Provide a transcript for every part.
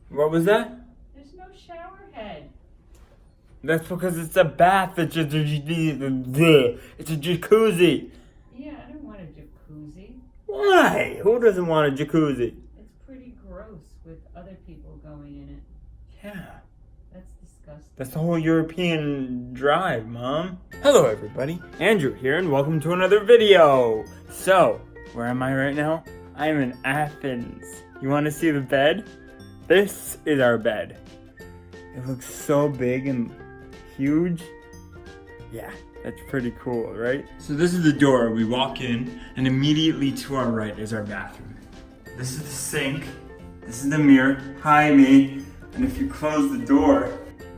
What was that? There's no shower head. That's because it's a bath. It's a jacuzzi. Yeah, I don't want a jacuzzi. Why? Who doesn't want a jacuzzi? It's pretty gross with other people going in it. Yeah. That's disgusting. That's the whole European drive, Mom. Hello, everybody. Andrew here, and welcome to another video. So, where am I right now? I am in Athens. You want to see the bed? This is our bed. It looks so big and huge. Yeah, that's pretty cool, right? So this is the door. We walk in, and immediately to our right is our bathroom. This is the sink. This is the mirror. Hi, me. And if you close the door,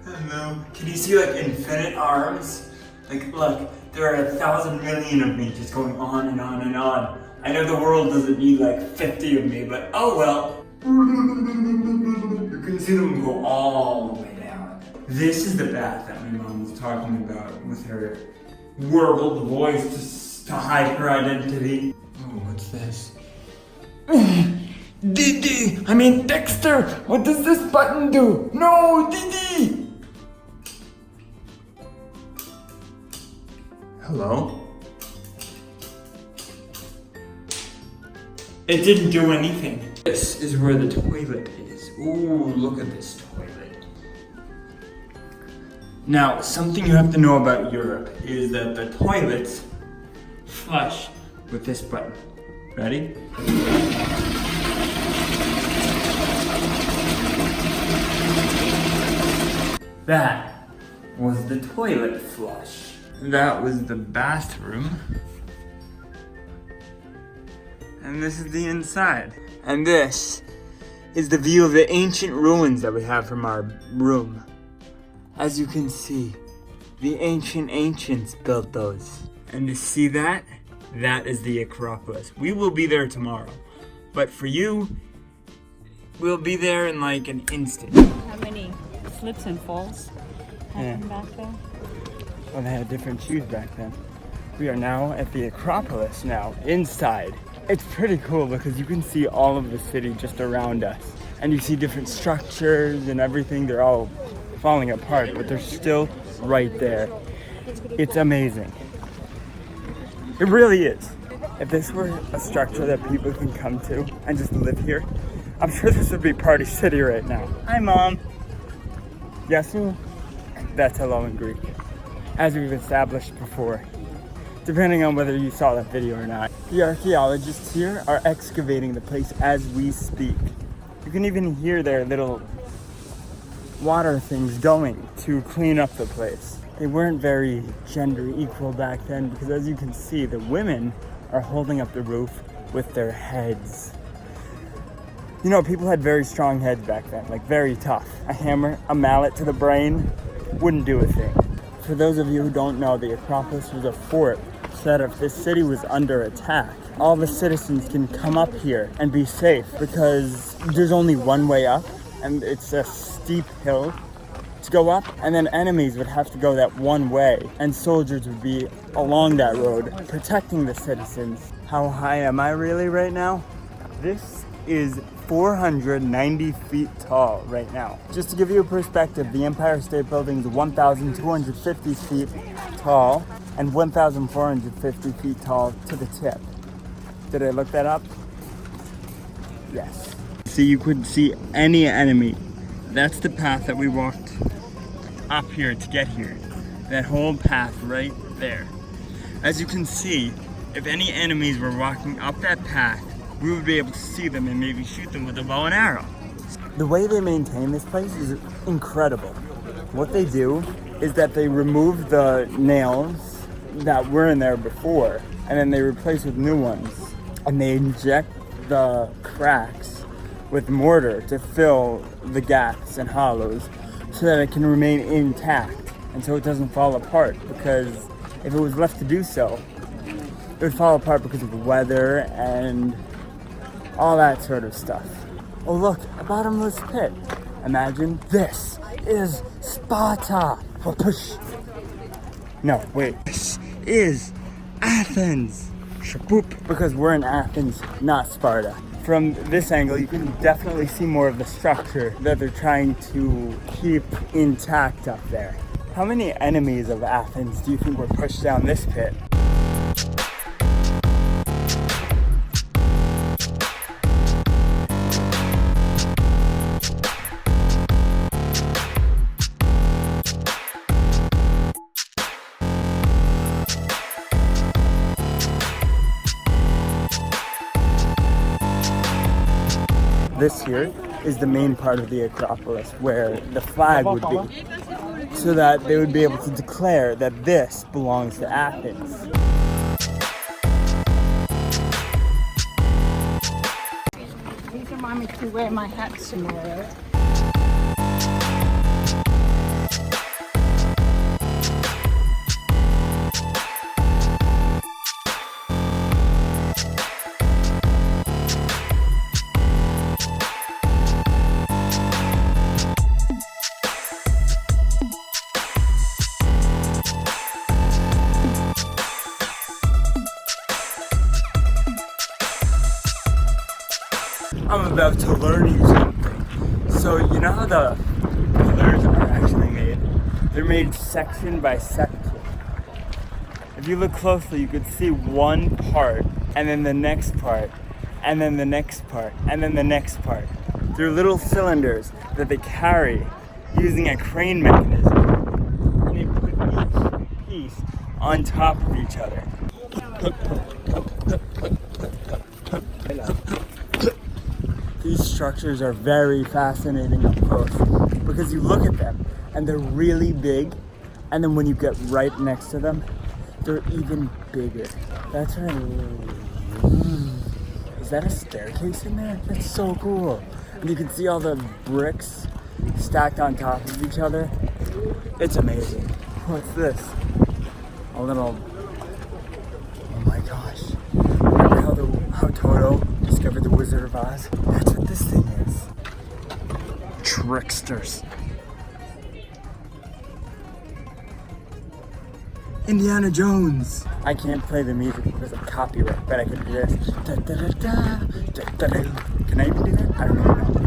hello. Can you see like infinite arms? Like, look, there are 1,000 million of me just going on and on and on. I know the world doesn't need like 50 of me, but oh well. You can see them go all the way down. This is the bath that my mom was talking about with her warbled voice to hide her identity. Oh, what's this? Didi! I mean Dexter! What does this button do? No, Didi! Hello? It didn't do anything. This is where the toilet is. Ooh, look at this toilet. Now, something you have to know about Europe is that the toilets flush with this button. Ready? That was the toilet flush. That was the bathroom. And this is the inside. And this is the view of the ancient ruins that we have from our room. As you can see, the ancients built those. And to see that, that is the Accropolis. We will be there tomorrow. But for you, we'll be there in like an instant. How many slips and falls happened back there? Well, they had different shoes back then. We are now at the Accropolis now, inside. It's pretty cool because you can see all of the city just around us. And you see different structures and everything. They're all falling apart, but they're still right there. It's amazing. It really is. If this were a structure that people can come to and just live here, I'm sure this would be Party City right now. Hi, Mom. Yasu? That's hello in Greek. As we've established before, depending on whether you saw that video or not. The archaeologists here are excavating the place as we speak. You can even hear their little water things going to clean up the place. They weren't very gender equal back then because, as you can see, the women are holding up the roof with their heads. You know, people had very strong heads back then, like very tough. A hammer, a mallet to the brain wouldn't do a thing. For those of you who don't know, the Acropolis was a fort so that if this city was under attack, all the citizens can come up here and be safe because there's only one way up and it's a steep hill to go up, and then enemies would have to go that one way and soldiers would be along that road protecting the citizens. How high am I really right now? This is 490 feet tall right now. Just to give you a perspective, the Empire State Building is 1,250 feet tall and 1,450 feet tall to the tip. Did I look that up? Yes. So you couldn't see any enemy. That's the path that we walked up here to get here. That whole path right there. As you can see, if any enemies were walking up that path, we would be able to see them and maybe shoot them with a bow and arrow. The way they maintain this place is incredible. What they do is that they remove the nails that were in there before, and then they replace with new ones. And they inject the cracks with mortar to fill the gaps and hollows so that it can remain intact and so it doesn't fall apart, because if it was left to do so, it would fall apart because of the weather and all that sort of stuff. Oh look, a bottomless pit. Imagine this is Sparta. Oh, push. No, wait. This is Athens. Shaboop. Because we're in Athens, not Sparta. from this angle, you can definitely see more of the structure that they're trying to keep intact up there. How many enemies of Athens do you think were pushed down this pit? This here is the main part of the Accropolis where the flag would be, so that they would be able to declare that this belongs to Athens. These remind me to wear my hat tomorrow. I'm about to learn you something. So you know how the pillars are actually made? They're made section by section. If you look closely, you could see one part, and then the next part, and then the next part, and then the next part. They're little cylinders that they carry using a crane mechanism. And they put each piece on top of each other. These structures are very fascinating up close because you look at them and they're really big, and then when you get right next to them, they're even bigger. That's right. Is that a staircase in there? That's so cool. And you can see all the bricks stacked on top of each other. It's amazing. What's this? A little, oh my gosh. Remember how Toto discovered the Wizard of Oz? That's what this thing is. Tricksters. Indiana Jones. I can't play the music because of copyright, but I can do this. Da, da, da, da, da, da, da. Can I even do that? I don't even know.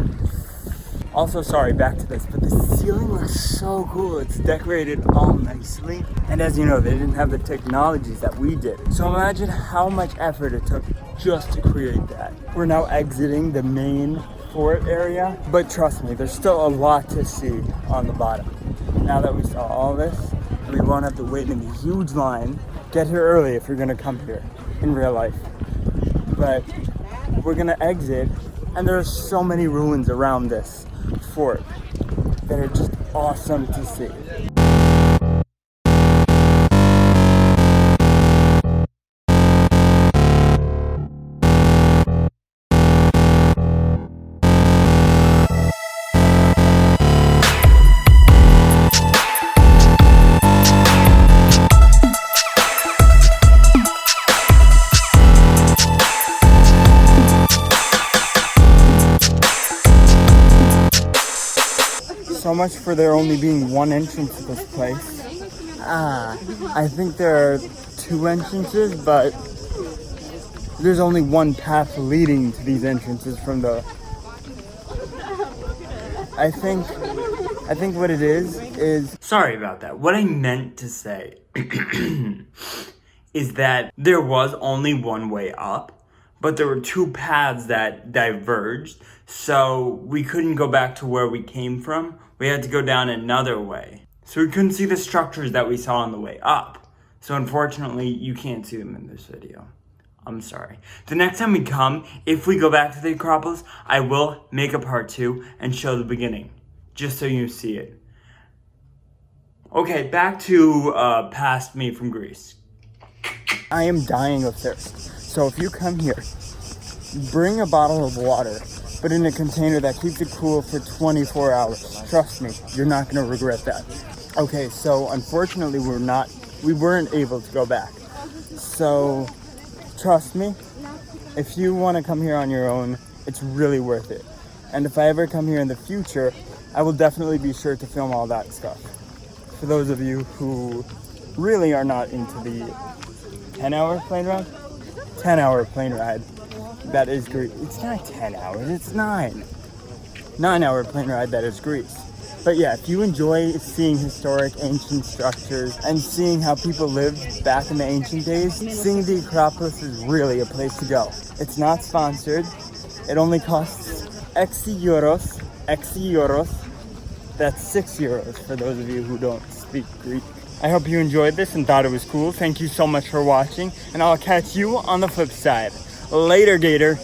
Also, sorry, back to this, but the ceiling looks so cool. It's decorated all nicely. And as you know, they didn't have the technologies that we did. So imagine how much effort it took just to create that. We're now exiting the main fort area, but trust me, there's still a lot to see on the bottom. Now that we saw all this, we won't have to wait in a huge line. Get here early if you're gonna come here in real life. But we're gonna exit, and there are so many ruins around this fort that are just awesome to see. So much for there only being one entrance to this place. I think there are two entrances, but there's only one path leading to these entrances from the... I think what it is... Sorry about that. What I meant to say is that there was only one way up, but there were two paths that diverged, so we couldn't go back to where we came from. We had to go down another way. So we couldn't see the structures that we saw on the way up. So unfortunately, you can't see them in this video. I'm sorry. The next time we come, if we go back to the Acropolis, I will make a part 2 and show the beginning, just so you see it. Okay, back to past me from Greece. I am dying of thirst. So if you come here, bring a bottle of water, but in a container that keeps it cool for 24 hours. Trust me, you're not gonna regret that. Okay, so unfortunately we weren't able to go back. So trust me, if you wanna come here on your own, it's really worth it. And if I ever come here in the future, I will definitely be sure to film all that stuff. For those of you who really are not into the 10-hour plane ride, that is Greece. It's not 10 hours, it's 9. 9-hour plane ride that is Greece. But yeah, if you enjoy seeing historic ancient structures and seeing how people lived back in the ancient days, seeing the Acropolis is really a place to go. It's not sponsored. It only costs X euros. That's 6 euros for those of you who don't speak Greek. I hope you enjoyed this and thought it was cool. Thank you so much for watching, and I'll catch you on the flip side. Later, Gator.